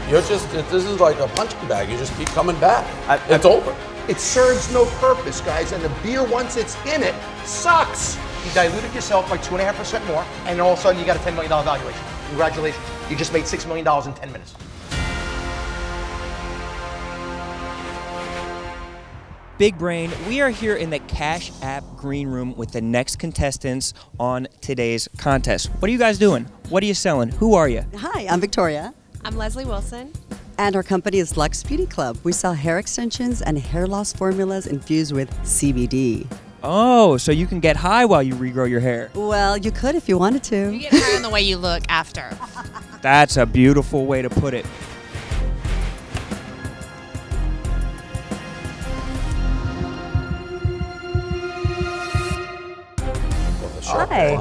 This is like a punching bag. You just keep coming back. It's over. It serves no purpose, guys, and the beer, once it's in it, sucks. You diluted yourself by 2.5% more, and all of a sudden you got a $10 million valuation. Congratulations. You just made $6 million in 10 minutes. Big Brain, we are here in the CashApp green room with the next contestants on today's contest. What are you guys doing? What are you selling? Who are you? Hi, I'm Victoria. I'm Leslie Wilson. And our company is Luxe Beauty Club. We sell hair extensions and hair loss formulas infused with CBD. Oh, so you can get high while you regrow your hair. Well, you could if you wanted to. You get high on the way you look after. That's a beautiful way to put it. Hi,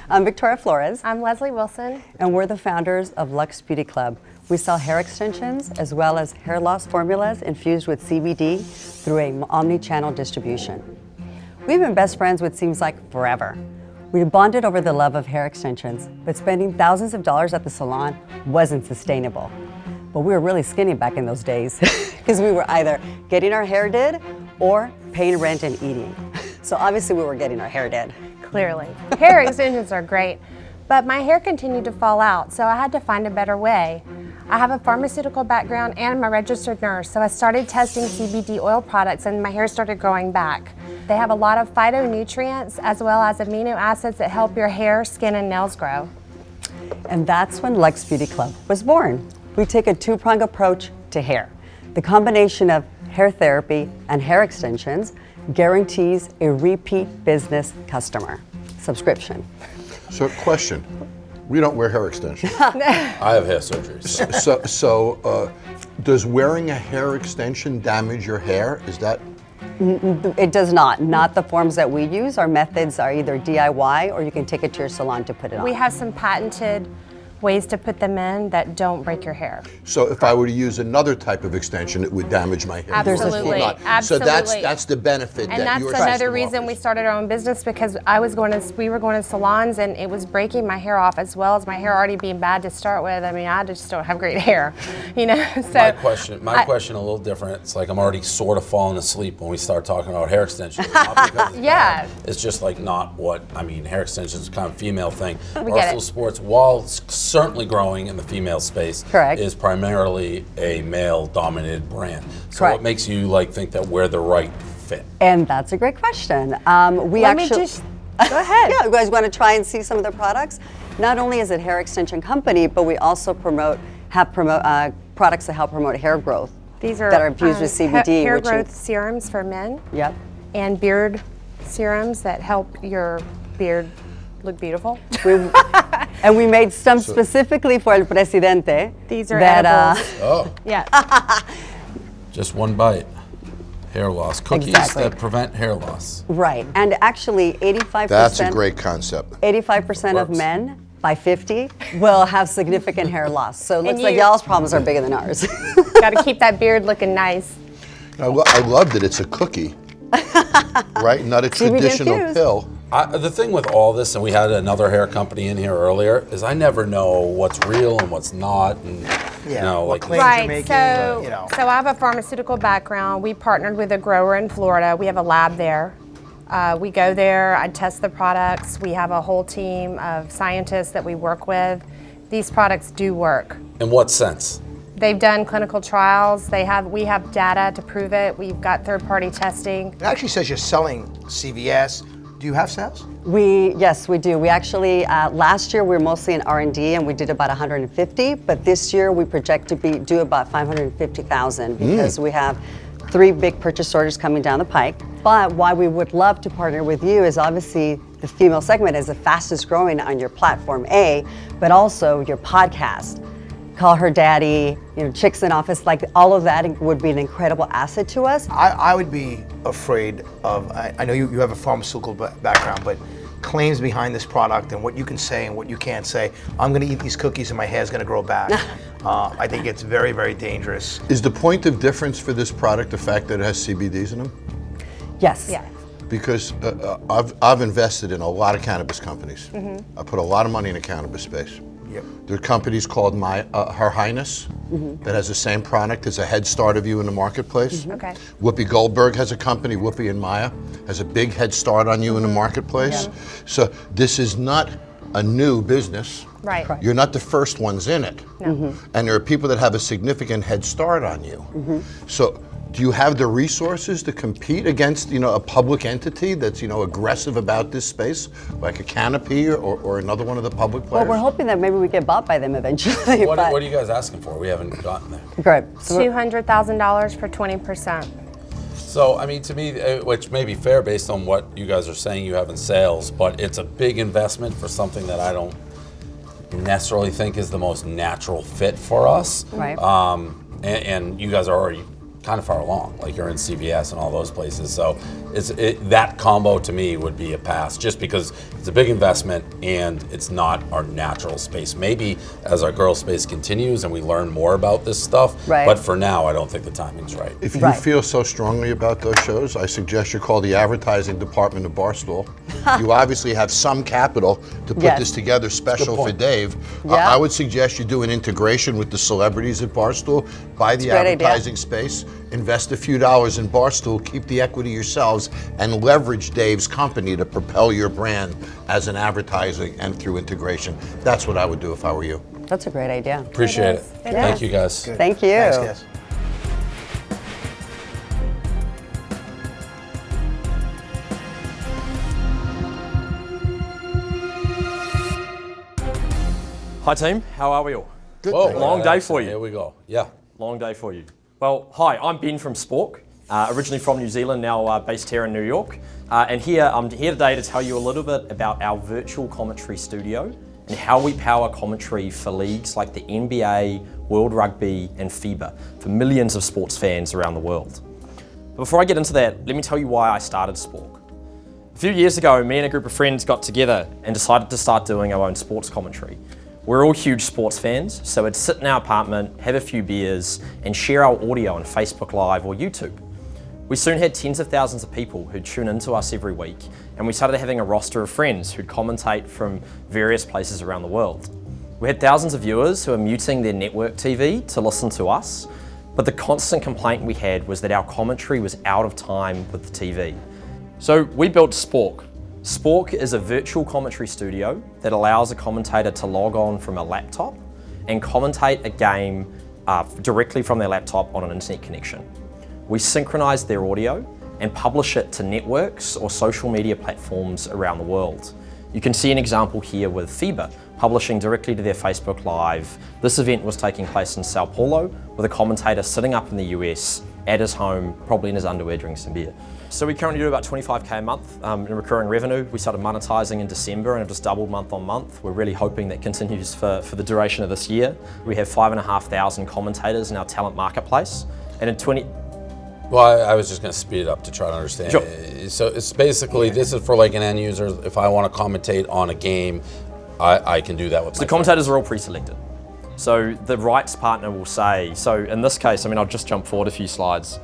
I'm Victoria Flores. I'm Leslie Wilson. And we're the founders of Luxe Beauty Club. We sell hair extensions as well as hair loss formulas infused with CBD through an omni-channel distribution. We've been best friends what seems like forever. We bonded over the love of hair extensions, but spending thousands of dollars at the salon wasn't sustainable. But we were really skinny back in those days because we were either getting our hair did or paying rent and eating. So obviously we were getting our hair did. Clearly. Hair extensions are great, but my hair continued to fall out, so I had to find a better way. I have a pharmaceutical background and I'm a registered nurse, so I started testing CBD oil products and my hair started growing back. They have a lot of phytonutrients as well as amino acids that help your hair, skin, and nails grow. And that's when Luxe Beauty Club was born. We take a two-pronged approach to hair. The combination of hair therapy and hair extensions guarantees a repeat business customer subscription. So, question. We don't wear hair extensions. I have hair surgery. So, does wearing a hair extension damage your hair? Is that? It does not. Not the forms that we use. Our methods are either DIY or you can take it to your salon to put it on. We have some patented ways to put them in that don't break your hair. So if I were to use another type of extension, it would damage my hair. Absolutely. So that's the benefit and that that's another reason we started our own business, because we were going to salons and it was breaking my hair off, as well as my hair already being bad to start with. I mean, I just don't have great hair, you know. So my question a little different. It's like I'm already sort of falling asleep when we start talking about hair extensions. Not because it's bad. It's just like not what I mean. Hair extensions is kind of a female thing. Barstool Sports, while certainly growing in the female space, correct, is primarily a male-dominated brand. So correct. what makes you think that we're the right fit? And that's a great question. Go ahead. Yeah, you guys want to try and see some of the products? Not only is it a hair extension company, but we also have products that help promote hair growth. These are that are infused with CBD. Hair growth serums for men. Yep. And beard serums that help your beard look beautiful. And we made some specifically for El Presidente. These are edibles. Oh. Yeah. Just one bite. Hair loss. Cookies that prevent hair loss. Right. And actually 85%. That's a great concept. 85% of men by 50 will have significant hair loss. So it looks like y'all's problems are bigger than ours. Got to keep that beard looking nice. I love that it's a cookie, right? Not a traditional pill. The thing with all this, and we had another hair company in here earlier, is I never know what's real and what's not, and claims you're making, so I have a pharmaceutical background. We partnered with a grower in Florida. We have a lab there. We go there, I test the products. We have a whole team of scientists that we work with. These products do work. In what sense? They've done clinical trials. We have data to prove it. We've got third-party testing. It actually says you're selling CVS. Do you have sales? Yes, we do. We actually, last year we were mostly in R&D and we did about 150, but this year we project to do about 550,000 because we have 3 big purchase orders coming down the pike. But why we would love to partner with you is obviously the female segment is the fastest growing on your platform A, but also your podcast. Call Her Daddy, Chicks in Office, all of that would be an incredible asset to us. I would be afraid of, I know you have a pharmaceutical background, but claims behind this product and what you can say and what you can't say. I'm gonna eat these cookies and my hair's gonna grow back. I think it's very, very dangerous. Is the point of difference for this product the fact that it has CBDs in them? Yes. Yeah. Because I've invested in a lot of cannabis companies. I put a lot of money in the cannabis space. Yep. There are companies called Her Highness that has the same product as a head start of you in the marketplace. Okay. Whoopi Goldberg has a company, Whoopi and Maya, has a big head start on you in the marketplace. Yeah. So this is not a new business. Right. You're not the first ones in it. No. And there are people that have a significant head start on you. So do you have the resources to compete against, a public entity that's, aggressive about this space, like a Canopy or another one of the public players? Well, we're hoping that maybe we get bought by them eventually. What are you guys asking for? We haven't gotten there. Great. So $200,000 for 20%. So, I mean, to me, which may be fair based on what you guys are saying you have in sales, but it's a big investment for something that I don't necessarily think is the most natural fit for us. Right. And you guys are already kind of far along, like you're in CVS and all those places. So that combo to me would be a pass, just because it's a big investment and it's not our natural space. Maybe as our girl space continues and we learn more about this stuff, Right. but for now, I don't think the timing's right. If you Right. feel so strongly about those shows, I suggest you call the advertising department of Barstool. You obviously have some capital to put Yes. this together special for point. Dave. Yeah. I would suggest you do an integration with the celebrities at Barstool, buy the a great idea. advertising space, invest a few dollars in Barstool, keep the equity yourselves, and leverage Dave's company to propel your brand as an advertising and through integration. That's what I would do if I were you. That's a great idea. Appreciate it. It Thank is. you, guys. Good. Thank you. Thanks, guys. Hi team, how are we all? Good. Whoa, thing. Long day for you. Here we go. Yeah. Long day for you. Well, hi, I'm Ben from Spork, originally from New Zealand, now based here in New York. And I'm here today to tell you a little bit about our virtual commentary studio and how we power commentary for leagues like the NBA, World Rugby, and FIBA for millions of sports fans around the world. But before I get into that, let me tell you why I started Spork. A few years ago, me and a group of friends got together and decided to start doing our own sports commentary. We're all huge sports fans, so we'd sit in our apartment, have a few beers, and share our audio on Facebook Live or YouTube. We soon had tens of thousands of people who'd tune into us every week, and we started having a roster of friends who'd commentate from various places around the world. We had thousands of viewers who were muting their network TV to listen to us, but the constant complaint we had was that our commentary was out of time with the TV. So we built Spork. Spork is a virtual commentary studio that allows a commentator to log on from a laptop and commentate a game directly from their laptop on an internet connection. We synchronize their audio and publish it to networks or social media platforms around the world. You can see an example here with FIBA publishing directly to their Facebook Live. This event was taking place in Sao Paulo with a commentator sitting up in the US at his home, probably in his underwear drinking some beer. So we currently do about 25K a month in recurring revenue. We started monetizing in December and have just doubled month on month. We're really hoping that continues for the duration of this year. We have 5,500 commentators in our talent marketplace. And in Well, I was just going to speed it up to try to understand. Sure. So it's basically, this is for like an end user. If I want to commentate on a game, I can do that with the commentators are all pre-selected. So the rights partner will say, so in this case, I'll just jump forward a few slides.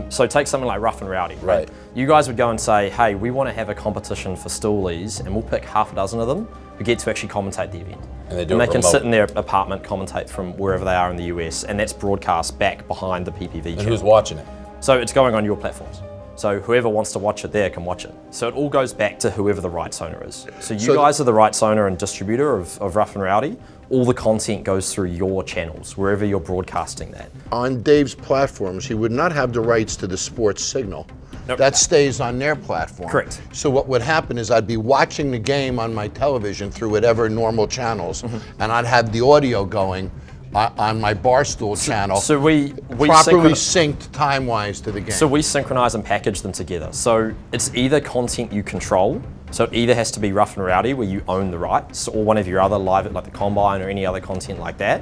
So take something like Rough and Rowdy, right? You guys would go and say, hey, we want to have a competition for stoolies, and we'll pick half a dozen of them who get to actually commentate the event. And they do and it they can remote. sit in their apartment, commentate from wherever they are in the US, and that's broadcast back behind the PPV And channel. who's watching it? So it's going on your platforms. So whoever wants to watch it there can watch it. So it all goes back to whoever the rights owner is. So you guys are the rights owner and distributor of Rough and Rowdy. All the content goes through your channels, wherever you're broadcasting that. On Dave's platforms, he would not have the rights to the sports signal. Nope. That stays on their platform. Correct. So what would happen is I'd be watching the game on my television through whatever normal channels, and I'd have the audio going on my Barstool channel, So we properly synced time-wise to the game. So we synchronize and package them together. So it's either content you control, so it either has to be Rough and Rowdy where you own the rights, or one of your other live, like the Combine or any other content like that,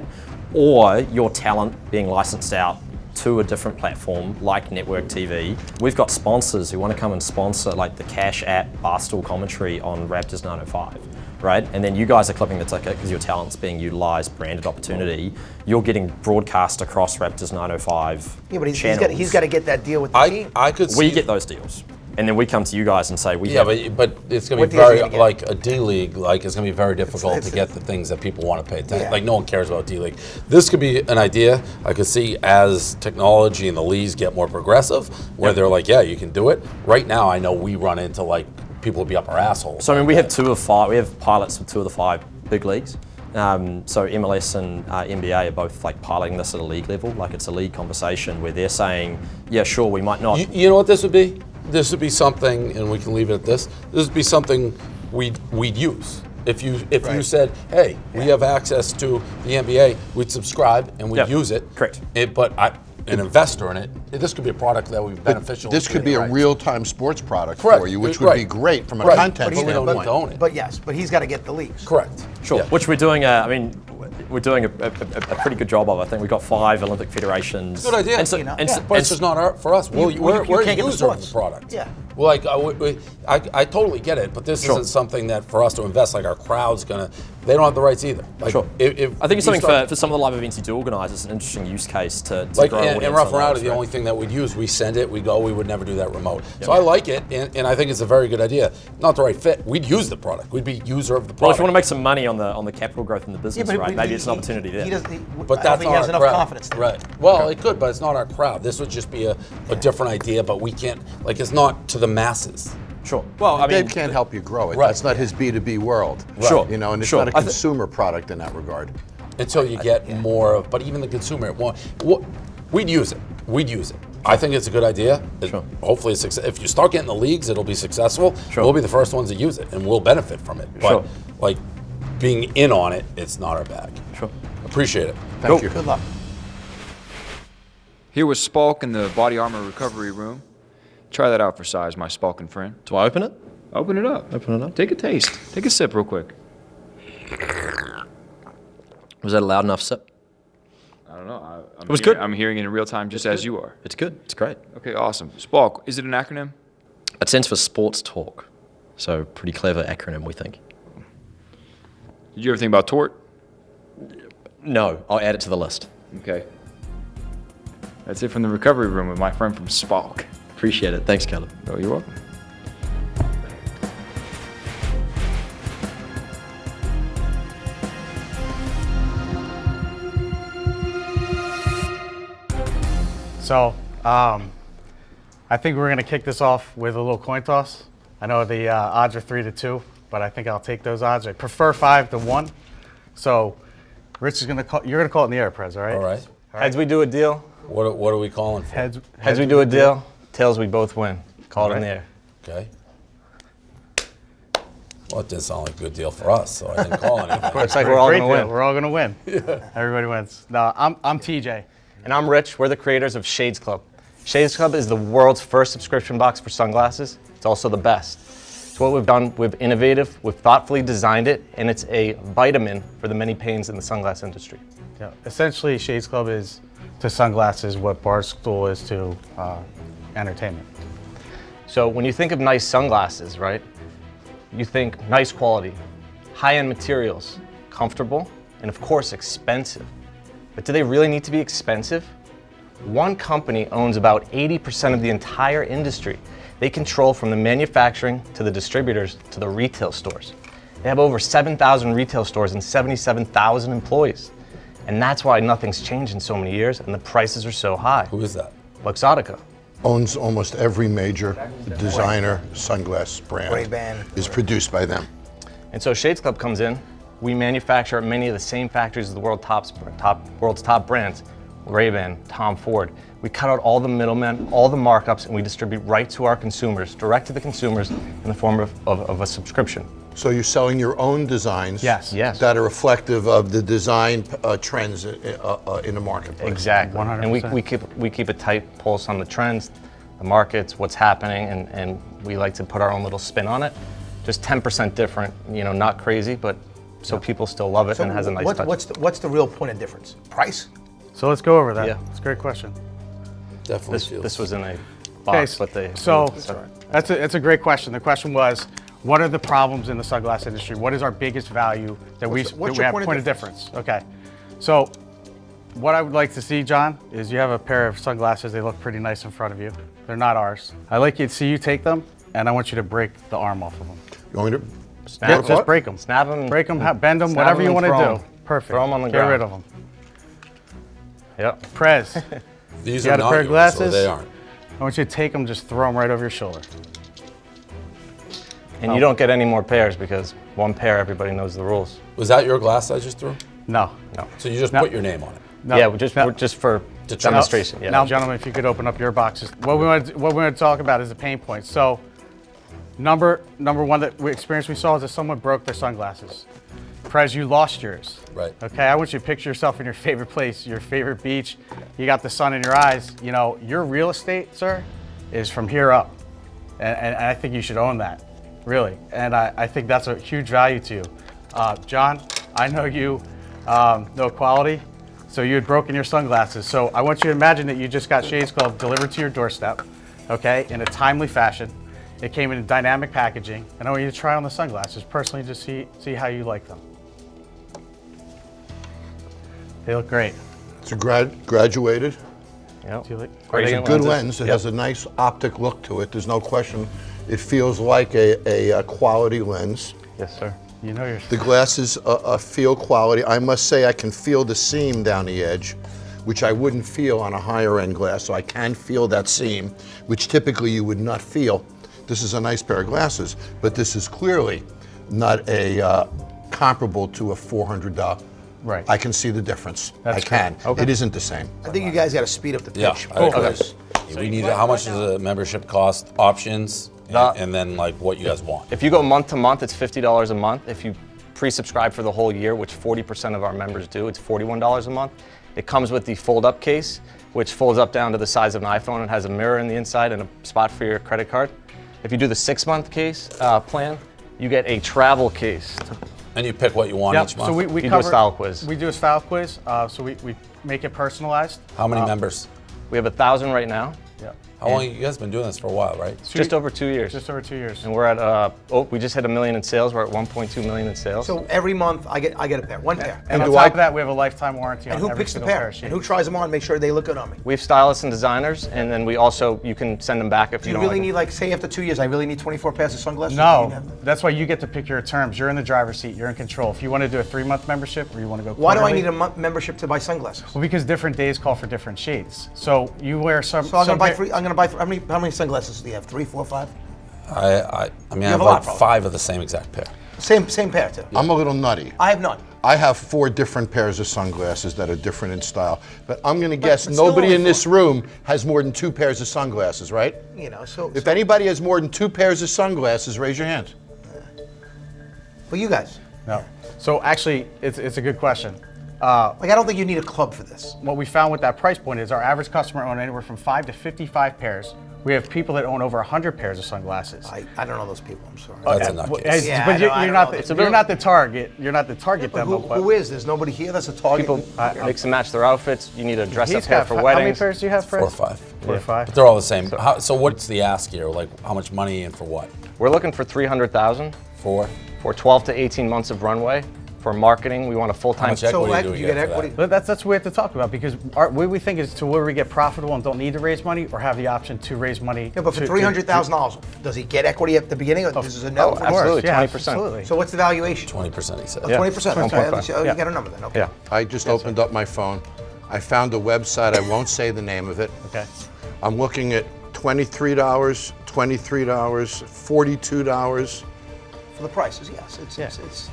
or your talent being licensed out to a different platform like Network TV. We've got sponsors who want to come and sponsor like the CashApp Barstool commentary on Raptors 905. Right? And then you guys are clipping the ticket because your talent's being utilized, branded opportunity. You're getting broadcast across Raptors 905 Yeah, but channels. he's got to get that deal with the team. I could see. We get those deals. And then we come to you guys and say but it's going to be very like a D League. Like it's going to be very difficult to get the things that people want to pay attention. Yeah. Like no one cares about D League. This could be an idea I could see as technology and the leagues get more progressive, where they're like, yeah, you can do it. Right now, I know we run into like people would be up our assholes. So I mean, we have 2 of 5. We have pilots with 2 of the 5 big leagues. So MLS and NBA are both like piloting this at a league level. Like it's a league conversation where they're saying, yeah, sure, we might not. You know what this would be? This would be something, and we can leave it at this. This would be something we'd use. If you said, hey, we have access to the NBA, we'd subscribe and we'd use it. Correct. But an investor in it, this could be a product that would be beneficial. This could be a real-time sports product for you, which would be great from a content standpoint. standpoint. We don't need to own it. But yes, but he's got to get the leagues. Correct. Sure. Yeah. Which we're doing. We're doing a pretty good job of. I think we've got 5 Olympic federations. Good idea. But it's just not for us. We're a user of the product. Yeah. Well, like I totally get it, but this isn't something that for us to invest. Like our crowd's gonna, they don't have the rights either. Like, sure. I think it's something for some of the live events you do organise. It's an interesting use case to like grow in Rough and Rowdy, the only thing that we'd use, we send it, we go, we would never do that remote. So I like it, and I think it's a very good idea. Not the right fit. We'd use the product. We'd be user of the product. Well, if you want to make some money on the capital growth in the business, right? Maybe it's an opportunity there. But that's he has enough confidence there. Right. Well, it could, but it's not our crowd. This would just be a different idea, but we can't, like, it's not to the masses. Sure. Well, I mean, Dave can't help you grow it. Right. That's not his B2B world. Sure. You know, and it's Sure. not a consumer product in that regard. Until you get more of, but even the consumer, we'd use it. We'd use it. I think it's a good idea. Sure. Hopefully, if you start getting the leagues, it'll be successful. Sure. We'll be the first ones to use it, and we'll benefit from it. But like being in on it, it's not our bag. Sure. Appreciate it. Thank you. Good luck. Here with Spalk in the body armor recovery room. Try that out for size, my Spalkin friend. Do I open it? Open it up. Open it up. Take a taste. Take a sip real quick. Was that a loud enough sip? I don't know. It was good. I'm hearing it in real time just as you are. It's good. It's great. Okay, awesome. Spalk, is it an acronym? It stands for Sports Talk. So pretty clever acronym, we think. Did you ever think about tort? No, I'll add it to the list. Okay. That's it from the recovery room with my friend from Spalk. Appreciate it. Thanks, Caleb. Oh, you're welcome. So, I think we're going to kick this off with a little coin toss. I know the odds are 3-2, but I think I'll take those odds. I prefer 5-1. So, Rich is going to call. You're going to call it in the air, Prez. All right. All right. Heads we do a deal. What are we calling for? Heads we do a deal. Tails we both win. Call it in the air. Okay. Well, it did sound like a good deal for us, so I didn't call anything. Looks like we're all going to win. We're all going to win. Everybody wins. No, I'm TJ. And I'm Rich. We're the creators of Shades Club. Shades Club is the world's first subscription box for sunglasses. It's also the best. So what we've done, we've thoughtfully designed it, and it's a vitamin for the many pains in the sunglass industry. Yeah. Essentially, Shades Club is to sunglasses what Barstool is to entertainment. So when you think of nice sunglasses, right, you think nice quality, high-end materials, comfortable, and of course expensive. But do they really need to be expensive? One company owns about 80% of the entire industry. They control from the manufacturing to the distributors to the retail stores. They have over 7,000 retail stores and 77,000 employees. And that's why nothing's changed in so many years and the prices are so high. Who is that? Luxottica. Owns almost every major designer sunglass brand. Ray-Ban. Is produced by them. And so Shades Club comes in. We manufacture at many of the same factories as the world's top brands, Ray-Ban, Tom Ford. We cut out all the middlemen, all the markups, and we distribute right to our consumers, direct to the consumers in the form of a subscription. So you're selling your own designs Yes. that are reflective of the design trends in the marketplace. Exactly. 100%. And we keep a tight pulse on the trends, the markets, what's happening, and we like to put our own little spin on it. Just 10% different, not crazy, but so people still love it and it has a nice touch. What's the real point of difference? Price? So let's go over that. Yeah. It's a great question. Definitely This was in a box, but they... That's a great question. The question was, what are the problems in the sunglass industry? What is our biggest value that we What's have your point of difference? Okay, so what I would like to see, John, is you have a pair of sunglasses. They look pretty nice in front of you. They're not ours. I like to see you take them, and I want you to break the arm off of them. You want me to Yeah, just break them. Snap them. Break them, bend them, whatever you want to do. Perfect. Throw them on the Get ground. rid of them. Yep. Prez, These you are got a not pair of yours, glasses? so they aren't. I want you to take them, just throw them right over your shoulder. And you don't get any more pairs because one pair, everybody knows the rules. Was that your glass I just threw? No. So you just No. put your name on it? No. Yeah, just for demonstration. Yeah. Now, gentlemen, if you could open up your boxes. What we want to talk about is the pain points. So, number one that we saw is that someone broke their sunglasses. Prez, you lost yours. Right. Okay, I want you to picture yourself in your favorite place, your favorite beach. You got the sun in your eyes. You know, your real estate, sir, is from here up. And I think you should own that, really. And I think that's a huge value to you. John, I know you know quality, so you had broken your sunglasses. So I want you to imagine that you just got Shades Club delivered to your doorstep, okay, in a timely fashion. It came in dynamic packaging, and I want you to try on the sunglasses personally, just see how you like them. They look great. It's a graduated. Yep. Do you like? It's a Gradient good lenses. lens. It Yep. has a nice optic look to it. There's no question. It feels like a quality lens. Yes, sir. You know your. The glasses feel quality. I must say I can feel the seam down the edge, which I wouldn't feel on a higher end glass. So I can feel that seam, which typically you would not feel. This is a nice pair of glasses, but this is clearly not a comparable to a $400. Right. I can see the difference. That's I can. correct. Okay. It isn't the same. I think you guys got to speed up the Yeah, pitch. I agree. because We need how much does the membership cost, options, and then like what you guys want. If you go month to month, it's $50 a month. If you pre-subscribe for the whole year, which 40% of our members do, it's $41 a month. It comes with the fold-up case, which folds up down to the size of an iPhone and has a mirror in the inside and a spot for your credit card. If you do the 6-month case plan, you get a travel case. And you pick what you want each month. So we You do a cover, style quiz. We do a style quiz, so we make it personalized. How many members? We have 1,000 right now. Yeah. How long you guys been doing this for a while, right? Just over 2 years. Just over 2 years. And we're at, we just hit $1 million in sales. We're at 1.2 million in sales. So every month I get a pair, one pair. And on do top I- of that, we have a lifetime warranty on And who every picks the single pair? pair of shoes. And who tries them on? Make sure they look good on me. We have stylists and designers, and then we also, you can send them back if Do you you don't really like need, like, say after 2 years, I really need 24 pairs of sunglasses? Do you No, have- that's why you get to pick your terms. You're in the driver's seat. You're in control. If you want to do a 3-month membership or you want to go Why do I quarterly- need a membership to buy sunglasses? Well, because different days call for different shades. So you wear some. So I'm some gonna buy pair- three. I'm gonna buy. How many sunglasses do you have? 3, 4, 5? I mean, I have have a lot, like probably. 5 of the same exact pair. Same pair too. I'm a little nutty. I have none. I have 4 different pairs of sunglasses that are different in style. But I'm going to guess but still nobody only in this room has more than 2 pairs of sunglasses, right? You know. So. If anybody has more than 2 pairs of sunglasses, raise your hand. Well, you guys. No. So actually, it's a good question. Like, I don't think you need a club for this. What we found with that price point is our average customer owns anywhere from 5 to 55 pairs. We have people that own over 100 pairs of sunglasses. I don't know those people. I'm sorry. That's a Well, nutcase. Yeah, but I know, I you're don't not know. the, you're not the target. You're not the target But demo. who is? There's nobody here. That's a target. People mix and match their outfits. You need a dress-up He's pair got for how many weddings. pairs do you have, Fred? 4 or 5. 4 or 5. But they're all the same. So what's the ask here? Like how much money and for what? We're looking for 300,000 For? for 12 to 18 months of runway. For marketing, we want a How full-time. much equity like, do we you get get for equity. that? But that's what we have to talk about because what we think is to where we get profitable and don't need to raise money or have the option to raise money. Yeah, but for to- $300,000, does he get equity at the beginning, or this is a no? Oh, absolutely, yeah, 20%. absolutely. So what's the valuation? 20% he said. 20%. Okay, 1.5. oh, Yeah. you got a number then. Okay. Yeah. I just opened up my phone. I found a website. I won't say the name of it. Okay. I'm looking at $23, $23, $42. For the prices, yes. It's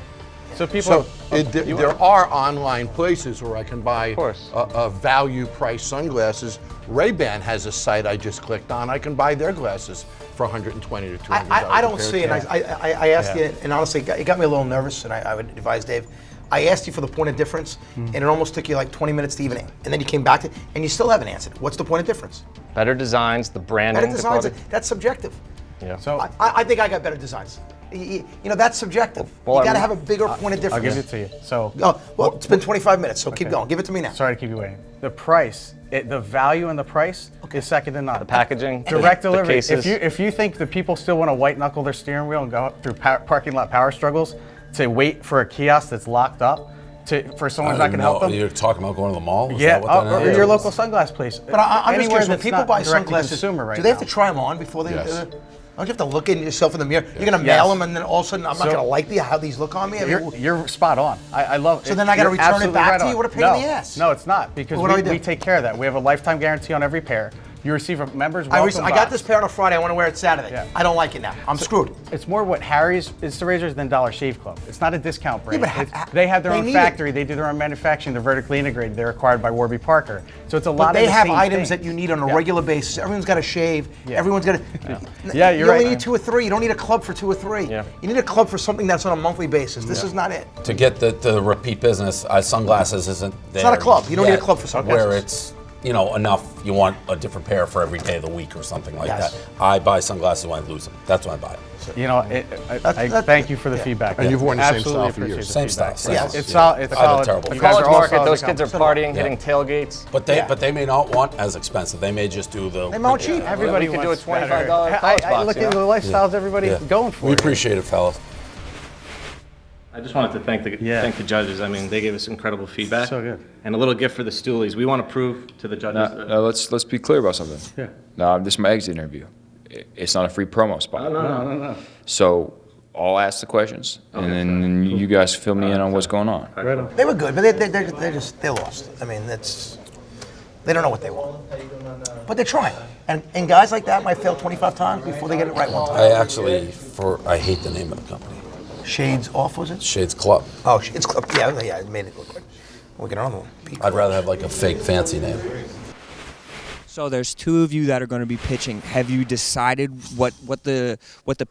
So people. So there are online places where I can buy course. a value price sunglasses. Ray-Ban has a site I just clicked on. I can buy their glasses for $120 to $200. I don't a pair see it. too. I asked you, and honestly, it got me a little nervous, and I would advise Dave. I asked you for the point of difference, and it almost took you like 20 minutes to even, and then you came back to, and you still haven't answered. What's the point of difference? Better designs, the branding. Better the designs, quality. that's subjective. Yeah. So I think I got better designs. You know, that's subjective. Well, You got to I'm- have a bigger point of difference. I'll give it to you. So. Oh, well, it's been 25 minutes, so keep going. Give it to me now. Sorry to keep you waiting. The price, the value and the price is second to none. The packaging, Direct the delivery. cases. If you think that people still want to white knuckle their steering wheel and go through parking lot power struggles to wait for a kiosk that's locked up, for someone that can help them. You're talking about going to the mall? Is Yeah, that what that or is? your local sunglass place. But I'm just Anywhere curious, when that's people not buy direct to sunglasses, consumer right do they have now. to try them on before they? Yes. Don't you have to look at yourself in the mirror? You're gonna mail them, and then all of a sudden, I'm not So- gonna like how these look on me. I mean, You're spot on. I love it. So then I gotta You're return it absolutely back right to on. you? What a pain No, in the ass. No, it's not, because What do I do? we take care of that. We have a lifetime guarantee on every pair. You receive a member's welcome I got box. this pair on a Friday. I want to wear it Saturday. Yeah. I don't like it now. I'm screwed. It's more what Harry's Insta Razors than Dollar Shave Club. It's not a discount brand. Yeah, but they have their they own need factory. They do their own manufacturing. They're vertically integrated. They're acquired by Warby Parker. So it's a lot But of they the have same items thing. that you need on a Yeah. regular basis. Everyone's got to shave. Yeah. Everyone's got to. Yeah, you you're only right. need 2 or 3. You don't need a club for 2 or 3. Yeah. You need a club for something that's on a monthly basis. This is not it. To get the repeat business, sunglasses isn't there. It's not a club. You don't need a yet, club for sunglasses. Where it's, enough, you want a different pair for every day of the week or something like Yes. that. I buy sunglasses when I lose them. That's when I buy them. I thank you for the feedback. And you've worn the same Absolutely style for appreciate years. the Same feedback. style. Yes. It's Yeah. solid. It's I have a solid. terrible You style. guys College are all market, solid those to kids are come. partying, Yeah. hitting tailgates. But they may not want as expensive. They may just do the. They want cheap. Everybody We could do a wants $25 better. college I box, look you into the know? lifestyles everybody's going for. We appreciate it, fellas. I just wanted to thank the judges. I mean, they gave us incredible feedback. So good. And a little gift for the stoolies. We want to prove to the judges that. Now let's be clear about something. Yeah. Now, this is my exit interview. It's not a free promo spot. No. So I'll ask the questions, and then you guys fill me in on what's going on. Right on. They were good, but they're lost. I mean, they don't know what they want. But they're trying. And guys like that might fail 25 times before they get it right one time. I hate the name of the company. Shades Off, was it? Shades Club. Oh, Shades Club. Yeah, it made it look good. We'll get another one. I'd rather have like a fake fancy name. So there's two of you that are going to be pitching. Have you decided what the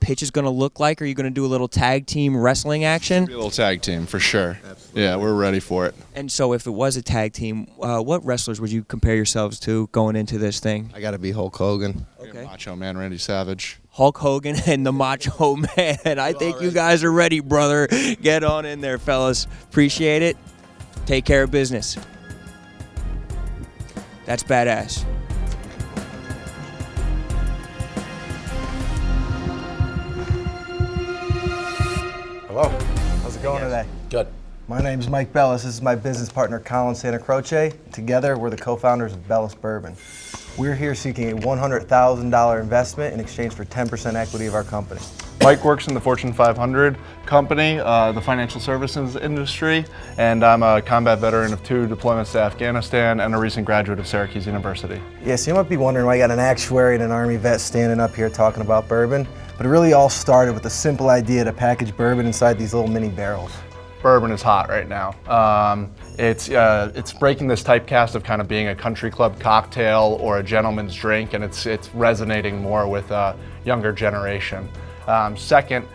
pitch is going to look like? Are you going to do a little tag team wrestling action? Be a little tag team for sure. Absolutely. Yeah, we're ready for it. And so if it was a tag team, what wrestlers would you compare yourselves to going into this thing? I got to be Hulk Hogan. Okay. Macho Man Randy Savage. Hulk Hogan and the Macho Man. I think you guys are ready, brother. Get on in there, fellas. Appreciate it. Take care of business. That's badass. Hello. How's it going today? Good. My name's Mike Bellis. This is my business partner, Colin Santa Croce. Together, we're the co-founders of Bellis Bourbon. We're here seeking a $100,000 investment in exchange for 10% equity of our company. Mike works in the Fortune 500 company, the financial services industry, and I'm a combat veteran of 2 deployments to Afghanistan and a recent graduate of Syracuse University. Yeah, so you might be wondering why I got an actuary and an Army vet standing up here talking about bourbon, but it really all started with the simple idea to package bourbon inside these little mini barrels. Bourbon is hot right now. It's breaking this typecast of kind of being a country club cocktail or a gentleman's drink, and it's resonating more with a younger generation. Second,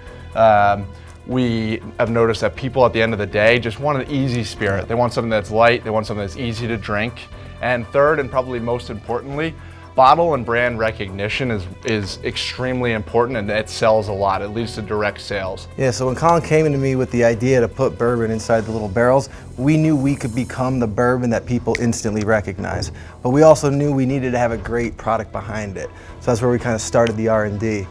we have noticed that people at the end of the day just want an easy spirit. They want something that's light, they want something that's easy to drink. And third, and probably most importantly, bottle and brand recognition is extremely important, and it sells a lot. It leads to direct sales. Yeah, so when Colin came into me with the idea to put bourbon inside the little barrels, we knew we could become the bourbon that people instantly recognize. But we also knew we needed to have a great product behind it. So that's where we kind of started the R&D.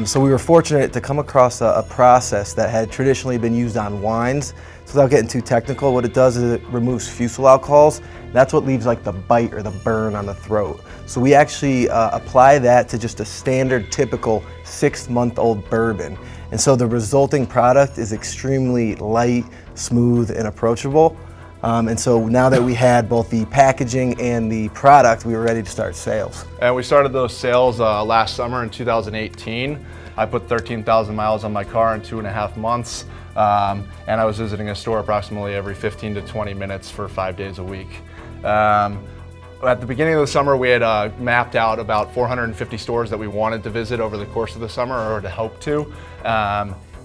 So we were fortunate to come across a process that had traditionally been used on wines. So without getting too technical, what it does is it removes fusel alcohols. That's what leaves like the bite or the burn on the throat. So we actually apply that to just a standard, typical 6-month-old bourbon. And so the resulting product is extremely light, smooth, and approachable. And so now that we had both the packaging and the product, we were ready to start sales. And we started those sales last summer in 2018. I put 13,000 miles on my car in 2.5 months. And I was visiting a store approximately every 15 to 20 minutes for 5 days a week. At the beginning of the summer, we had mapped out about 450 stores that we wanted to visit over the course of the summer, or to hope to.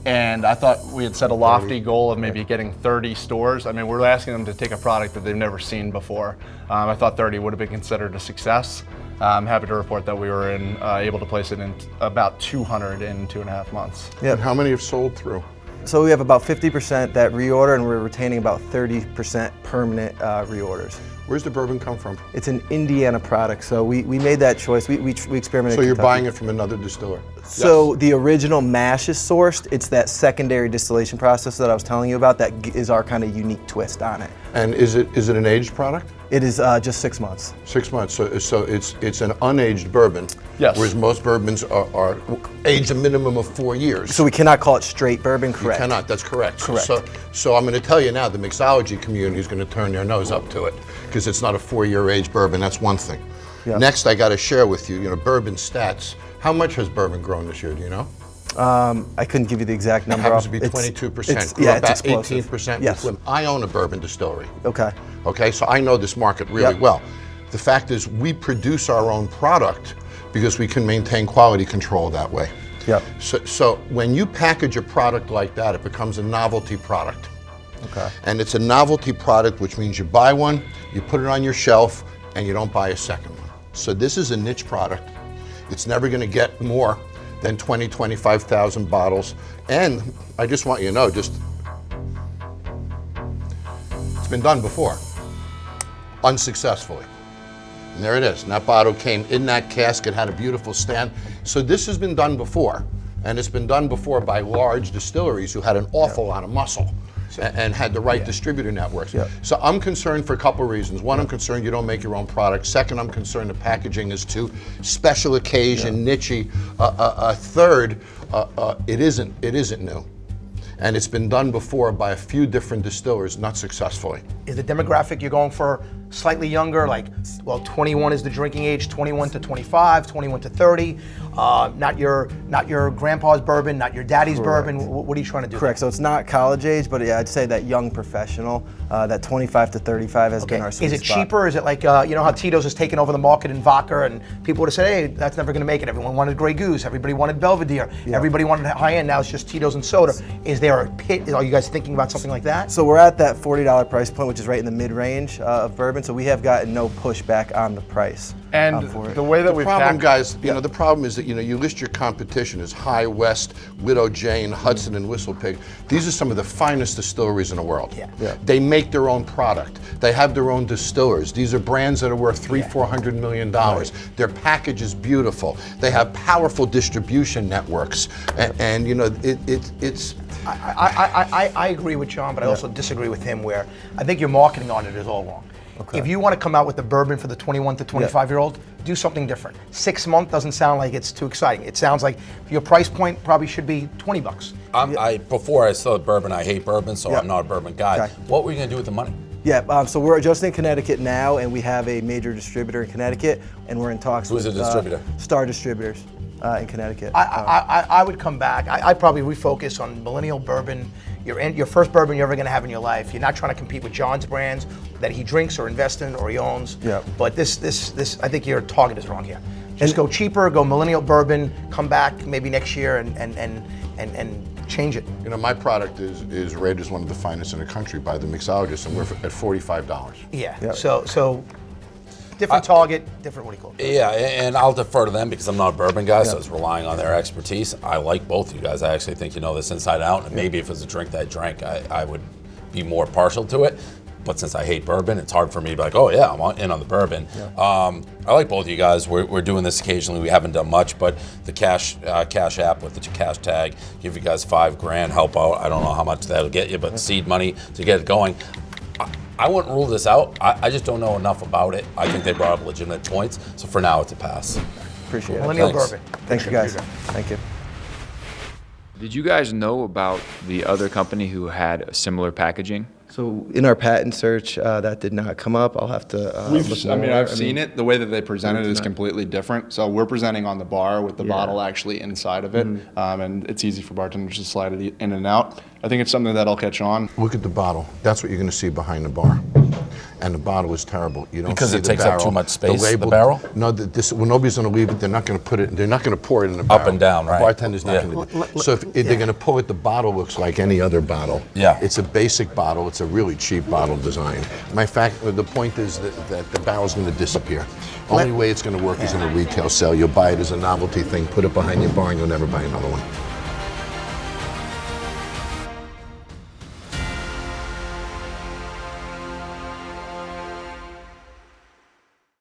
And I thought we had set a lofty goal of maybe getting 30 stores. I mean, we're asking them to take a product that they've never seen before. I thought 30 would have been considered a success. I'm happy to report that we were able to place it in about 200 in 2.5 months. Yeah. How many have sold through? So we have about 50% that reorder, and we're retaining about 30% permanent reorders. Where's the bourbon come from? It's an Indiana product, so we made that choice. We experimented. So you're Kentucky. buying it from another distiller? So the original mash is sourced. It's that secondary distillation process that I was telling you about that is our kind of unique twist on it. And is it an aged product? It is just 6 months. 6 months. So it's an unaged bourbon. Yes. Whereas most bourbons are aged a minimum of 4 years. So we cannot call it straight bourbon, correct? You cannot. That's correct. Correct. So I'm going to tell you now, the mixology community is going to turn their nose up to it because it's not a 4-year aged bourbon. That's one thing. Yep. Next, I got to share with you, bourbon stats. How much has bourbon grown this year? Do you know? I couldn't give you the exact number. It happens to be 22%. Grew about 18%. Yes. I own a bourbon distillery. Okay. Okay, so I know this market really well. The fact is, we produce our own product because we can maintain quality control that way. Yep. So when you package a product like that, it becomes a novelty product. Okay. And it's a novelty product, which means you buy one, you put it on your shelf, and you don't buy a second one. So this is a niche product. It's never going to get more than 20, 25,000 bottles. And I just want you to know, it's been done before, unsuccessfully. And there it is. And that bottle came in that casket, had a beautiful stand. So this has been done before. And it's been done before by large distilleries who had an awful lot of muscle and had the right distributor networks. So I'm concerned for a couple of reasons. One, I'm concerned you don't make your own product. Second, I'm concerned the packaging is too special occasion, niche-y. Third, it isn't new. And it's been done before by a few different distillers, not successfully. Is the demographic you're going for slightly younger, like, 21 is the drinking age, 21 to 25, 21 to 30, not your grandpa's bourbon, not your daddy's bourbon? What are you trying to do? Correct, so it's not college age, but yeah, I'd say that young professional, that 25 to 35 has been our sweet spot. Is it spot. cheaper? Is it like, how Tito's has taken over the market in vodka, and people would have said, hey, that's never gonna make it. Everyone wanted Grey Goose, everybody wanted Belvedere, everybody wanted high end, now it's just Tito's and soda. Is there a pit, are you guys thinking about something like that? So we're at that $40 price point, which is right in the mid-range of bourbon, so we have gotten no pushback on the price. And for it. the way that we problem, guys, the problem is that you list your competition as High West, Widow Jane, Hudson, and Whistlepig. These are some of the finest distilleries in the world. They make their own product. They have their own distillers. These are brands that are worth $300-400 million. Their package is beautiful. They have powerful distribution networks, and it's. I agree with John, but I also disagree with him where I think your marketing on it is all wrong. Okay. If you want to come out with the bourbon for the 21 to 25-year-old, do something different. 6 month doesn't sound like it's too exciting. It sounds like your price point probably should be $20. Before I started bourbon, I hate bourbon, so I'm not a bourbon guy. Okay. What were you going to do with the money? Yeah, so we're just in Connecticut now, and we have a major distributor in Connecticut, and we're in talks Who's with the distributor? Star Distributors in Connecticut. I would come back. I'd probably refocus on millennial bourbon. Your first bourbon you're ever going to have in your life. You're not trying to compete with John's brands that he drinks or invests in or he owns. Yeah. But this, I think your target is wrong here. Just go cheaper, go millennial bourbon, come back maybe next year and change it. My product is rated as one of the finest in the country by the mixologist, and we're at $45. Yeah. So different target, different what do you call it? Yeah, and I'll defer to them because I'm not a bourbon guy, so I was relying on their expertise. I like both of you guys. I actually think you know this inside out, and maybe if it was a drink that I drank, I would be more partial to it. But since I hate bourbon, it's hard for me to be like, oh yeah, I'm in on the bourbon. I like both of you guys. We're doing this occasionally. We haven't done much, but the Cash App with the cash tag, give you guys $5,000, help out. I don't know how much that'll get you, but seed money to get it going. I wouldn't rule this out. I just don't know enough about it. I think they brought up legitimate points. So for now, it's a pass. Appreciate it. Millennial bourbon. Thanks, you guys. Thank you. Did you guys know about the other company who had similar packaging? So in our patent search, that did not come up. I'll have to look more. I've seen it. The way that they present it is completely different. So we're presenting on the bar with the bottle actually inside of it, and it's easy for bartenders to slide it in and out. I think it's something that'll catch on. Look at the bottle. That's what you're going to see behind the bar. And the bottle is terrible. You don't because see it the takes barrel. up too much space. The barrel? No, nobody's going to leave it. They're not going to put it. They're not going to pour it in the barrel. Up and down, right? The bartender's not going to do it. So if they're going to pull it, the bottle looks like any other bottle. Yeah. It's a basic bottle. It's a really cheap bottle design. My fact, the point is that the barrel's going to disappear. Only way it's going to work is in a retail sale. You'll buy it as a novelty thing, put it behind your bar, and you'll never buy another one.